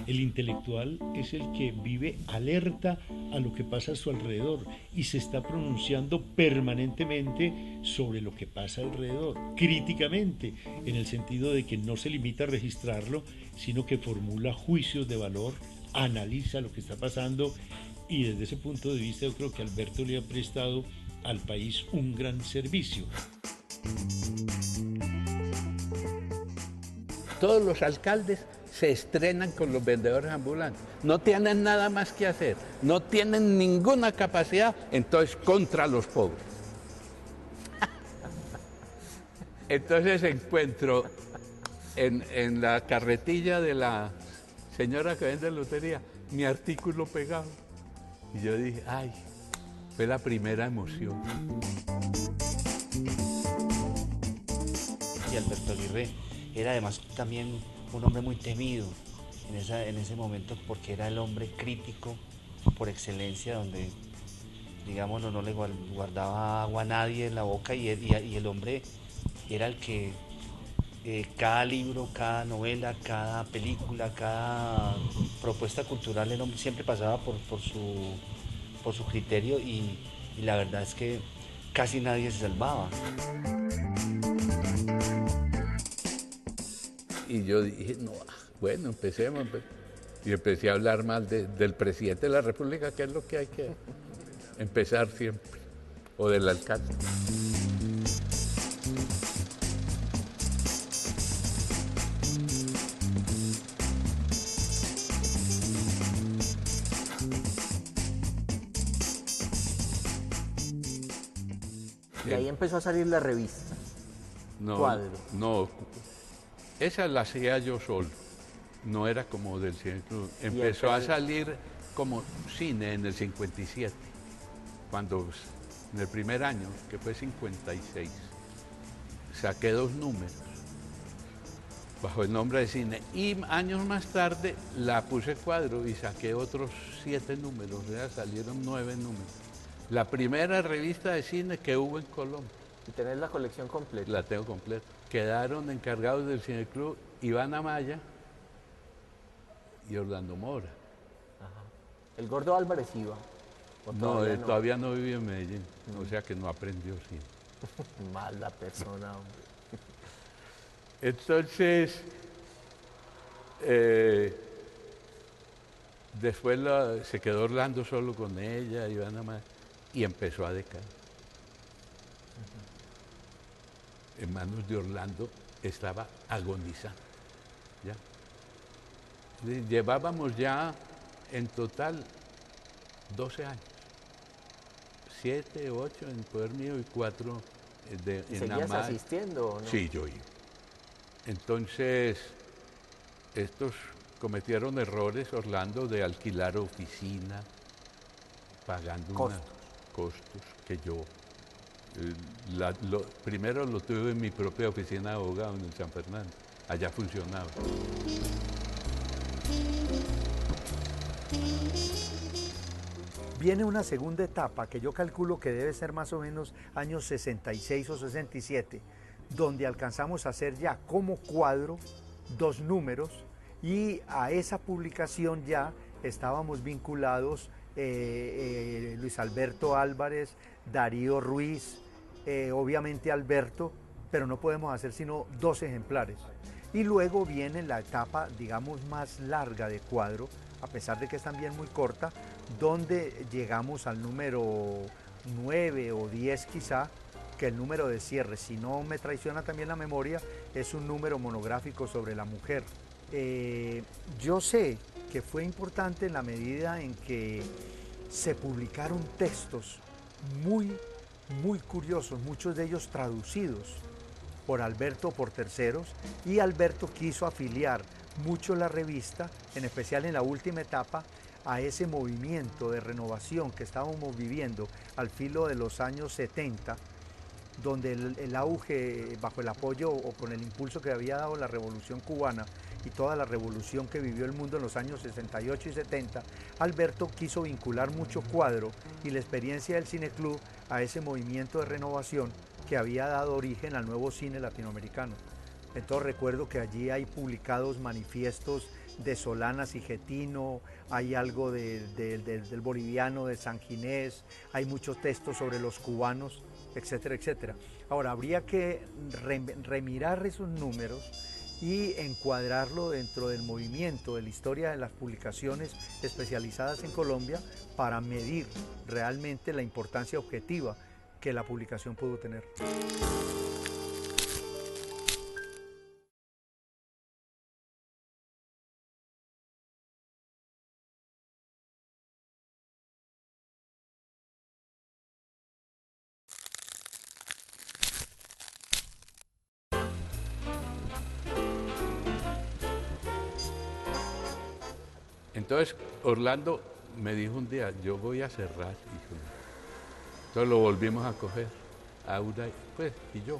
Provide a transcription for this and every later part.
El intelectual es el que vive alerta a lo que pasa a su alrededor y se está pronunciando permanentemente sobre lo que pasa alrededor, críticamente, en el sentido de que no se limita a registrarlo, sino que formula juicios de valor, analiza lo que está pasando y desde ese punto de vista yo creo que Alberto le ha prestado al país un gran servicio. Todos los alcaldes se estrenan con los vendedores ambulantes. No tienen nada más que hacer, no tienen ninguna capacidad, entonces contra los pobres. Entonces encuentro en la carretilla de la señora que vende lotería mi artículo pegado. Y yo dije, ay, fue la primera emoción. Y Alberto Aguirre era además también un hombre muy temido en ese momento porque era el hombre crítico por excelencia, donde, digámoslo, no le guardaba agua a nadie en la boca y el hombre era el que cada libro, cada novela, cada película, cada propuesta cultural, el hombre siempre pasaba por su criterio y la verdad es que casi nadie se salvaba. Y yo dije, no, bueno, empecemos. Y empecé a hablar mal del presidente de la República, que es lo que hay que empezar siempre, o del alcalde. Y ahí empezó a salir la revista. Cuadro. No, esa la hacía yo solo, no era como del Cine Club. Empezó a salir como cine en el 57, cuando en el primer año, que fue 56, saqué 2 números bajo el nombre de cine y años más tarde la puse Cuadro y saqué otros 7 números, ya salieron 9 números. La primera revista de cine que hubo en Colombia. ¿Y tenés la colección completa? La tengo completa. Quedaron encargados del Cine Club Iván Amaya y Orlando Mora. Ajá. ¿El Gordo Álvarez iba? No, todavía no vivía en Medellín, o sea que no aprendió cine. Mala persona, hombre. Entonces, después se quedó Orlando solo con ella, Iván Amaya, y empezó a decaer. En manos de Orlando estaba agonizando. ¿Ya? Llevábamos ya en total 12 años. 7, 8 en poder mío y 4 ¿Y en seguías Amaya. asistiendo o no? Sí, yo iba. Entonces, estos cometieron errores, Orlando, de alquilar oficina, pagando costos que yo... primero lo tuve en mi propia oficina de abogado en el San Fernando. Allá funcionaba. Viene una segunda etapa que yo calculo que debe ser más o menos años 66 o 67, donde alcanzamos a hacer ya como Cuadro 2 números y a esa publicación ya estábamos vinculados Luis Alberto Álvarez, Darío Ruiz, obviamente Alberto, pero no podemos hacer sino 2 ejemplares. Y luego viene la etapa, digamos, más larga de Cuadro, a pesar de que es también muy corta, donde llegamos al número 9 o 10 quizá, que el número de cierre, si no me traiciona también la memoria, es un número monográfico sobre la mujer. Yo sé que fue importante en la medida en que se publicaron textos muy curiosos, muchos de ellos traducidos por Alberto, por terceros, y Alberto quiso afiliar mucho la revista, en especial en la última etapa, a ese movimiento de renovación que estábamos viviendo al filo de los años 70, donde el auge, bajo el apoyo o con el impulso que había dado la Revolución Cubana y toda la revolución que vivió el mundo en los años 68 y 70, Alberto quiso vincular mucho cuadro y la experiencia del Cine Club a ese movimiento de renovación que había dado origen al nuevo cine latinoamericano. Entonces recuerdo que allí hay publicados manifiestos de Solanas y Getino, hay algo del boliviano, de San Ginés, hay muchos textos sobre los cubanos, etcétera, etcétera. Ahora, habría que remirar esos números y encuadrarlo dentro del movimiento, de la historia de las publicaciones especializadas en Colombia para medir realmente la importancia objetiva que la publicación pudo tener. Entonces, Orlando me dijo un día, yo voy a cerrar, hijo. Entonces lo volvimos a coger, Aura, pues, y yo.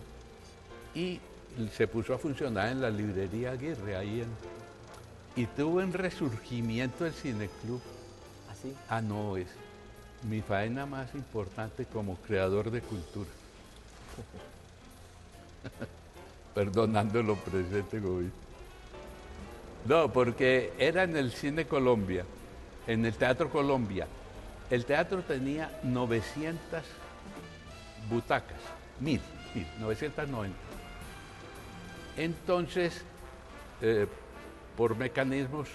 Y se puso a funcionar en la librería Aguirre, y tuvo un resurgimiento del Cineclub. ¿Así? Ah, no, es mi faena más importante como creador de cultura. Perdonando lo presente, Gobi. No, porque era en el Cine Colombia, en el Teatro Colombia. El teatro tenía 900 butacas, 990. Entonces, por mecanismos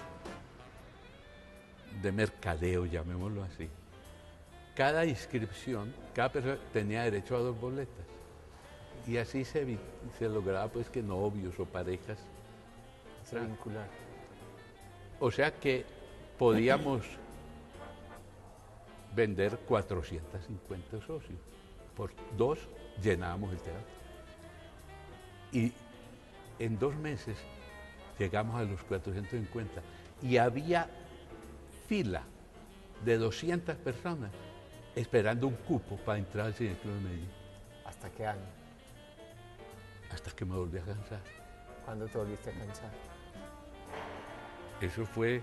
de mercadeo, llamémoslo así, cada inscripción, cada persona tenía derecho a 2 boletas. Y así se lograba pues que novios o parejas Se vincular. O sea que podíamos vender 450 socios. Por 2 llenábamos el teatro. Y en 2 meses llegamos a los 450. Y había fila de 200 personas esperando un cupo para entrar al Cine Club de Medellín. ¿Hasta qué año? Hasta que me volví a cansar. ¿Cuándo te volviste a cansar? Eso fue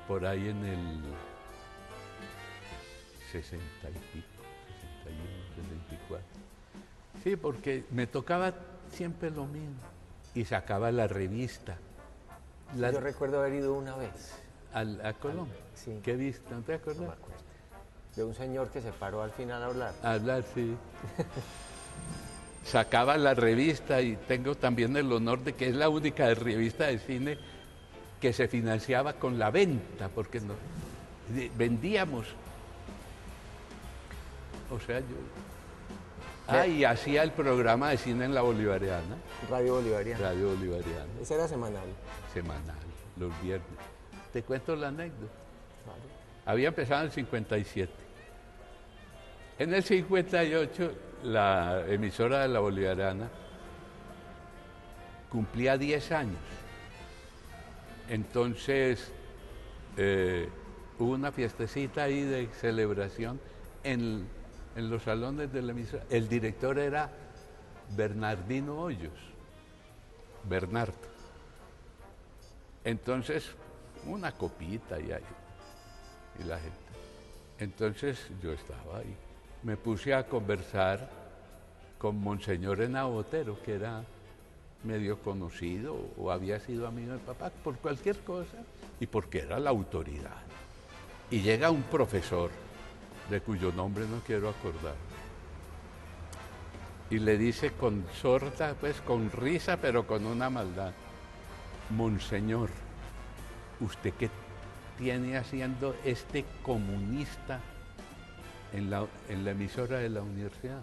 por ahí en el 60 y pico, 61, 64. Sí, porque me tocaba siempre lo mismo. Y sacaba la revista. Yo recuerdo haber ido una vez. ¿A Colombia? Sí. ¿Qué viste? ¿No te acuerdas? No me acuerdo. De un señor que se paró al final a hablar. A hablar, sí. Sacaba la revista y tengo también el honor de que es la única revista de cine que se financiaba con la venta, porque vendíamos. O sea, yo... y hacía el programa de cine en la Bolivariana. Radio Bolivariana. Radio Bolivariana. Ese era semanal. Semanal, los viernes. Te cuento la anécdota. Vale. Había empezado en el 57. En el 58, la emisora de la Bolivariana cumplía 10 años. Entonces, hubo una fiestecita ahí de celebración en los salones de la emisora. El director era Bernardino Hoyos, Bernardo. Entonces, una copita y la gente. Entonces, yo estaba ahí. Me puse a conversar con Monseñor Henao Botero, que era medio conocido o había sido amigo del papá, por cualquier cosa, y porque era la autoridad. Y llega un profesor, de cuyo nombre no quiero acordar, y le dice con sorda, pues con risa, pero con una maldad: Monseñor, ¿usted qué tiene haciendo este comunista en la emisora de la universidad?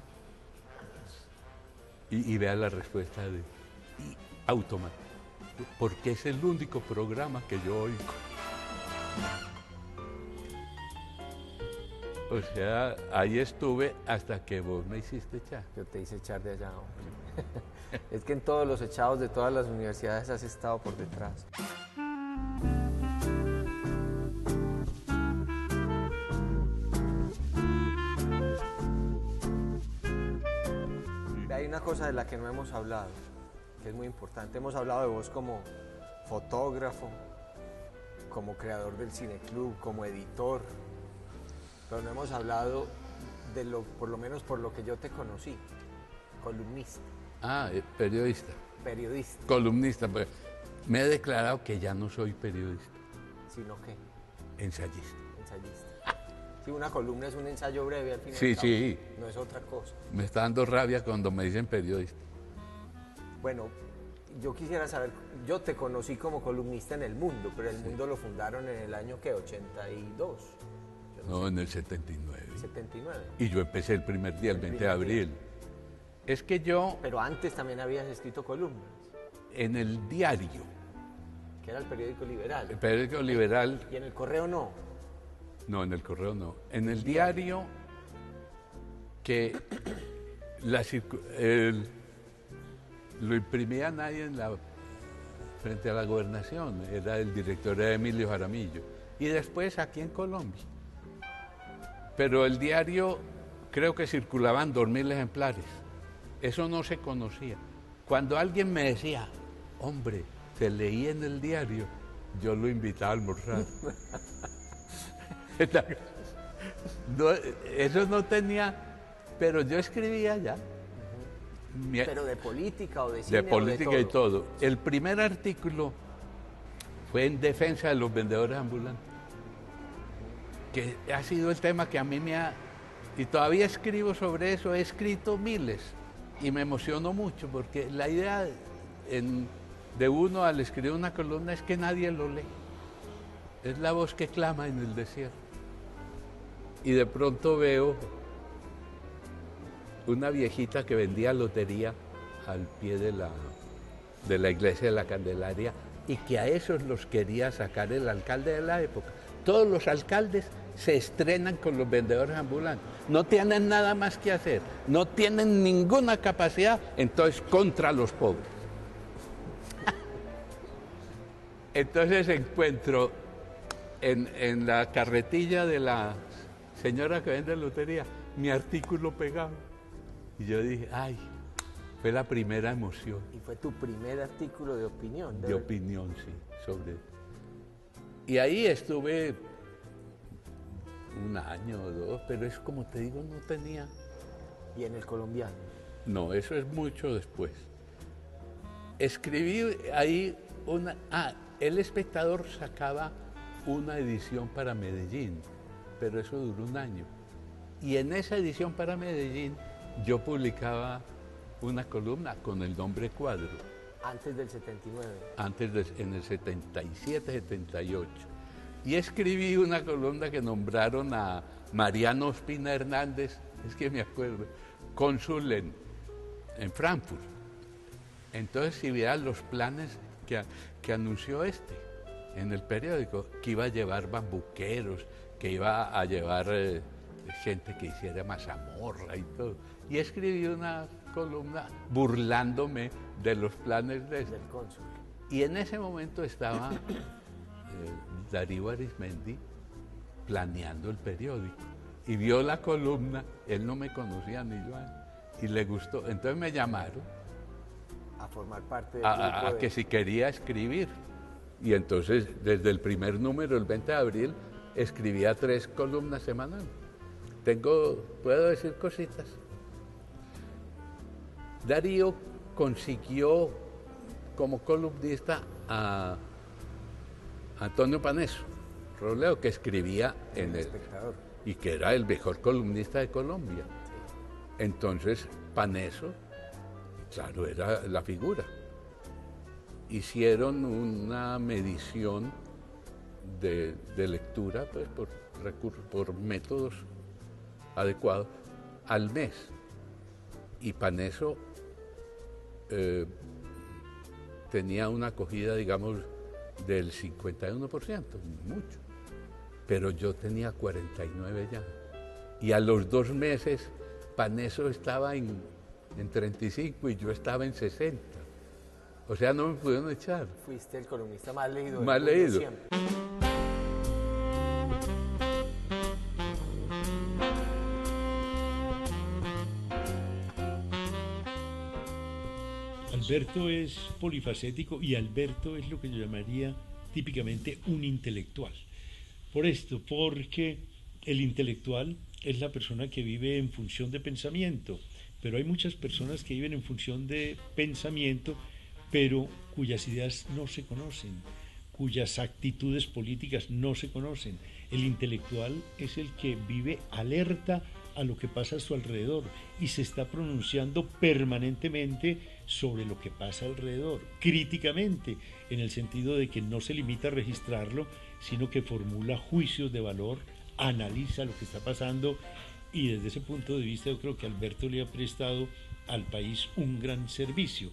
Y vea la respuesta de automático, porque es el único programa que yo oigo. O sea, ahí estuve hasta que vos me hiciste echar. Yo te hice echar de allá, hombre. Es que en todos los echados de todas las universidades has estado por detrás. Hay una cosa de la que no hemos hablado, que es muy importante. Hemos hablado de vos como fotógrafo, como creador del cineclub, como editor, pero no hemos hablado de lo, por lo menos por lo que yo te conocí, columnista. Periodista. Periodista. Columnista, pues me he declarado que ya no soy periodista. ¿Sino qué? Ensayista. Ensayista. Sí, una columna es un ensayo breve al final. Sí, sí. No es otra cosa. Me está dando rabia cuando me dicen periodista. Bueno, yo quisiera saber, yo te conocí como columnista en El Mundo, pero El Mundo lo fundaron en el año, ¿qué? 82. No, en el 79. 79. Y yo empecé el primer día, el 20 de abril. Es que yo, Pero antes también habías escrito columnas, en el diario, que era el periódico liberal. el periódico liberal, Y en el Correo no. no, en el correo no, en el diario que lo imprimía nadie frente a la gobernación, era el director era Emilio Jaramillo, y después aquí en Colombia. Pero el diario creo que circulaban 2.000 ejemplares, eso no se conocía. Cuando alguien me decía, hombre, te leí en el diario, yo lo invitaba a almorzar. No, eso no tenía, pero yo escribía ya. Pero de política o de cine. De política y todo. todo. El primer artículo fue en defensa de los vendedores ambulantes, que ha sido el tema que a mí me ha... Y todavía escribo sobre eso, he escrito miles y me emociono mucho porque la idea de uno al escribir una columna es que nadie lo lee. Es la voz que clama en el desierto. Y de pronto veo una viejita que vendía lotería al pie de la iglesia de la Candelaria y que a esos los quería sacar el alcalde de la época. Todos los alcaldes se estrenan con los vendedores ambulantes, no tienen nada más que hacer, no tienen ninguna capacidad, entonces contra los pobres. Entonces encuentro en la carretilla de la señora que vende lotería mi artículo pegado. Y yo dije, ay, fue la primera emoción. Y fue tu primer artículo de opinión. De opinión, sí, sobre... Y ahí estuve un año o dos, pero es como te digo, no tenía... Y en El Colombiano. No, eso es mucho después. Escribí ahí una... El Espectador sacaba una edición para Medellín, pero eso duró un año. Y en esa edición para Medellín yo publicaba una columna con el nombre Cuadro. Antes del 79. En el 77, 78. Y escribí una columna que nombraron a Mariano Ospina Hernández, es que me acuerdo, cónsul en Frankfurt. Entonces, si vieran los planes que anunció en el periódico, que iba a llevar bambuqueros, que iba a llevar gente que hiciera mazamorra y todo. Y escribí una columna burlándome de los planes del cónsul. Y en ese momento estaba Darío Arizmendi planeando el periódico. Y vio la columna, él no me conocía ni yo, y le gustó. Entonces me llamaron a formar parte del grupo que si quería escribir. Y entonces, desde el primer número, el 20 de abril, escribía 3 columnas semanales. ¿Puedo decir cositas? Darío consiguió como columnista a Antonio Paneso Robledo, que escribía en el Espectador y que era el mejor columnista de Colombia. Entonces, Paneso, claro, era la figura. Hicieron una medición de lectura, pues, por métodos adecuados, al mes. Y Paneso tenía una acogida, digamos, del 51%, mucho. Pero yo tenía 49 ya. Y a los 2 meses, Paneso estaba en en 35 y yo estaba en 60. O sea, no me pudieron echar. Fuiste el columnista más leído. Más del mundo leído. siempre. Alberto es polifacético y Alberto es lo que yo llamaría típicamente un intelectual. Por esto, porque el intelectual es la persona que vive en función de pensamiento, pero hay muchas personas que viven en función de pensamiento, pero cuyas ideas no se conocen, cuyas actitudes políticas no se conocen. El intelectual es el que vive alerta a lo que pasa a su alrededor y se está pronunciando permanentemente sobre lo que pasa alrededor, críticamente, en el sentido de que no se limita a registrarlo, sino que formula juicios de valor, analiza lo que está pasando, y desde ese punto de vista yo creo que Alberto le ha prestado al país un gran servicio.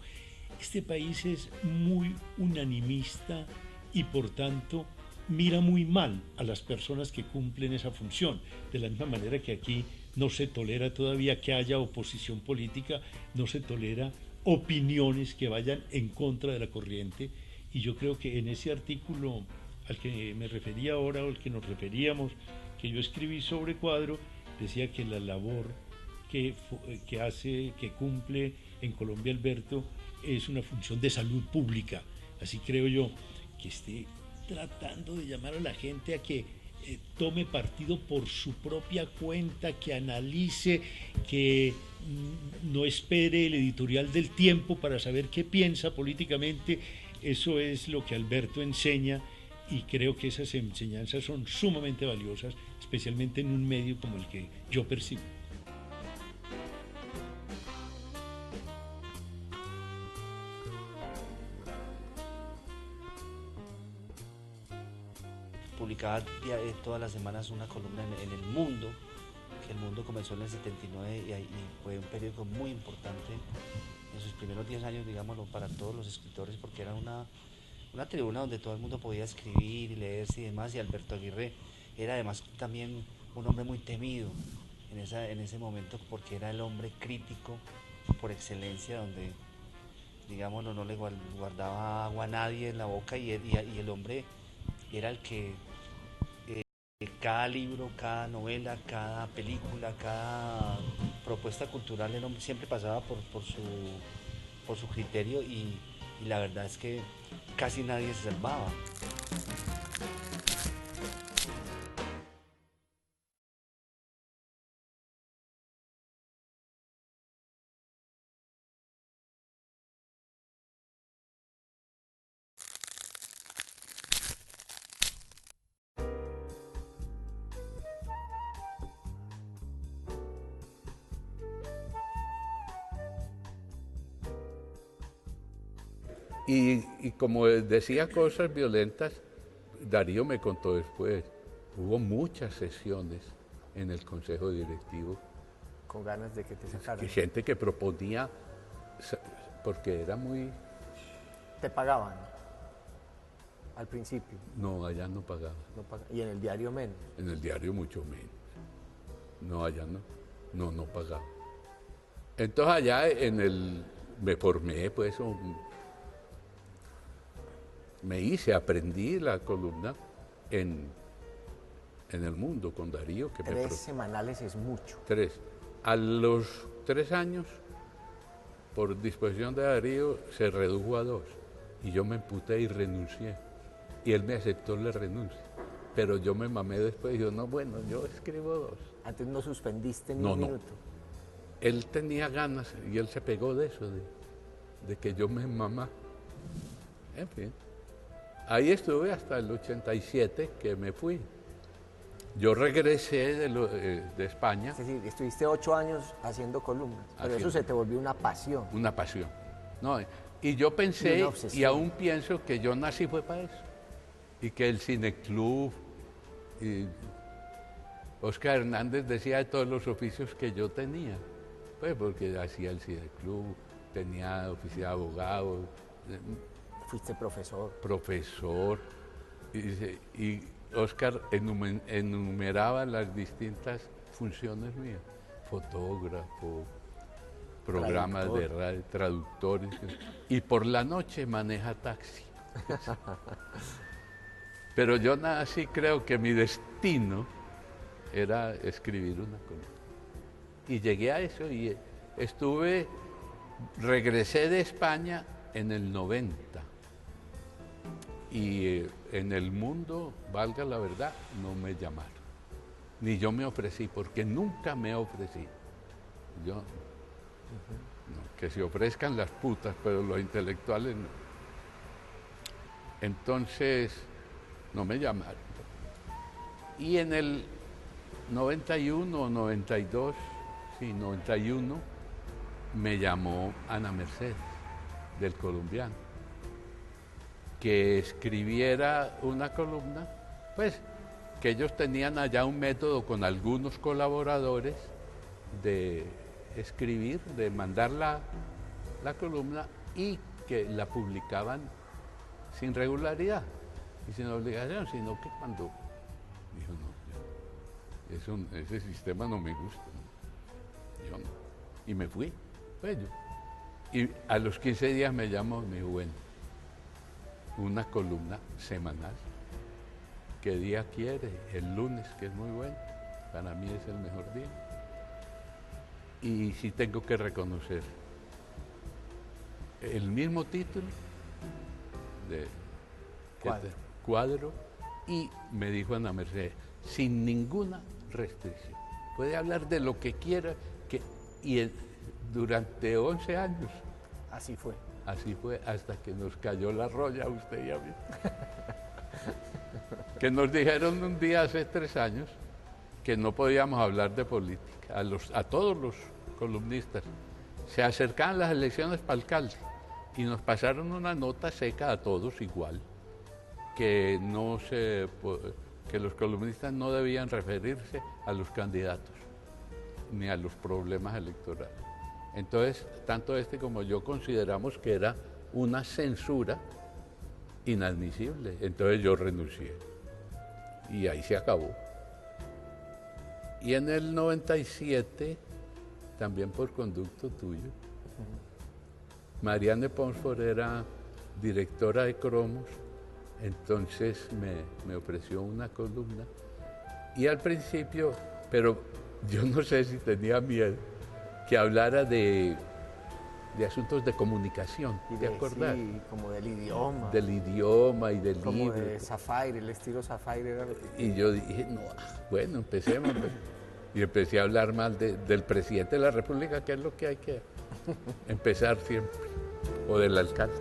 Este país es muy unanimista y por tanto mira muy mal a las personas que cumplen esa función, de la misma manera que aquí no se tolera todavía que haya oposición política, no se tolera opiniones que vayan en contra de la corriente, y yo creo que en ese artículo al que me refería ahora, o al que nos referíamos, que yo escribí sobre Cuadro, decía que la labor que cumple en Colombia Alberto es una función de salud pública. Así creo yo, que esté tratando de llamar a la gente a que tome partido por su propia cuenta, que analice, que no espere el editorial del Tiempo para saber qué piensa políticamente. Eso es lo que Alberto enseña, y creo que esas enseñanzas son sumamente valiosas, especialmente en un medio como el que yo percibo. Publicaba todas las semanas una columna en El Mundo, que El Mundo comenzó en el 79 y fue un periódico muy importante en sus primeros 10 años, digámoslo, para todos los escritores, porque era una tribuna donde todo el mundo podía escribir y leerse y demás, y Alberto Aguirre era además también un hombre muy temido en ese momento, porque era el hombre crítico por excelencia, donde, digámoslo, no le guardaba agua a nadie en la boca, y el hombre era el que cada libro, cada novela, cada película, cada propuesta cultural, el hombre siempre pasaba por su criterio, y la verdad es que casi nadie se salvaba. Y como decía cosas violentas, Darío me contó después, hubo muchas sesiones en el consejo directivo. Con ganas de que te sacaran. Que gente que proponía, porque era muy... ¿Te pagaban al principio? No, allá no pagaba. Y en el diario menos. En el diario mucho menos. No, allá no pagaba. Entonces allá me formé, pues, aprendí la columna en El Mundo con Darío. 3 semanales es mucho. 3. A los 3 años, por disposición de Darío, se redujo a 2. Y yo me emputé y renuncié. Y él me aceptó la renuncia. Pero yo me mamé después y yo, no, bueno, yo escribo 2. Antes no suspendiste ni un minuto. Él tenía ganas y él se pegó de eso, de que yo me mamá. En fin. Ahí estuve hasta el 87, que me fui. Yo regresé de España. Es decir, estuviste 8 años haciendo columnas, pero eso se te volvió una pasión. Una pasión. No, y yo pensé, y aún pienso, que yo nací fue para eso. Y que el cineclub, y Oscar Hernández decía de todos los oficios que yo tenía. Pues porque hacía el cineclub, tenía oficina de abogado. Fuiste profesor. Profesor. Y Oscar enumeraba las distintas funciones mías. Fotógrafo, programas de radio, traductores, y por la noche maneja taxi. Pero yo sí creo que mi destino era escribir una columna. Y llegué a eso y regresé de España en el 90. Y en El Mundo, valga la verdad, no me llamaron. Ni yo me ofrecí, porque nunca me ofrecí. Yo, no, que se ofrezcan las putas, pero los intelectuales no. Entonces, no me llamaron. Y en el 91 o 92, sí, 91, me llamó Ana Mercedes, del Colombiano, que escribiera una columna, pues, que ellos tenían allá un método con algunos colaboradores de escribir, de mandar la columna y que la publicaban sin regularidad y sin obligación, sino que cuando dijo, no, ese sistema no me gusta, ¿no? Yo no. Y me fui, pues yo. Y a los 15 días me llamó y me dijo, bueno, una columna semanal. ¿Qué día quiere? El lunes, que es muy bueno. Para mí es el mejor día. Y sí tengo que reconocer el mismo título de Cuadro, y me dijo Ana Mercedes, sin ninguna restricción. Puede hablar de lo que quiera, durante 11 años. Así fue. Así fue, hasta que nos cayó la roya a usted y a mí. Que nos dijeron un día hace 3 años que no podíamos hablar de política, a todos los columnistas. Se acercaban las elecciones para alcalde y nos pasaron una nota seca a todos igual, que los columnistas no debían referirse a los candidatos ni a los problemas electorales. Entonces, tanto como yo consideramos que era una censura inadmisible. Entonces yo renuncié. Y ahí se acabó. Y en el 97, también por conducto tuyo, Marianne Ponsford era directora de Cromos, entonces me ofreció una columna. Y al principio, pero yo no sé si tenía miedo, que hablara de asuntos de comunicación, ¿te acordás? Sí, como del idioma. Del idioma y del como libro. Como de Zafire, el estilo Zafire era... Y yo dije, no, bueno, empecemos. Y empecé a hablar mal del presidente de la República, que es lo que hay que empezar siempre, o del alcalde.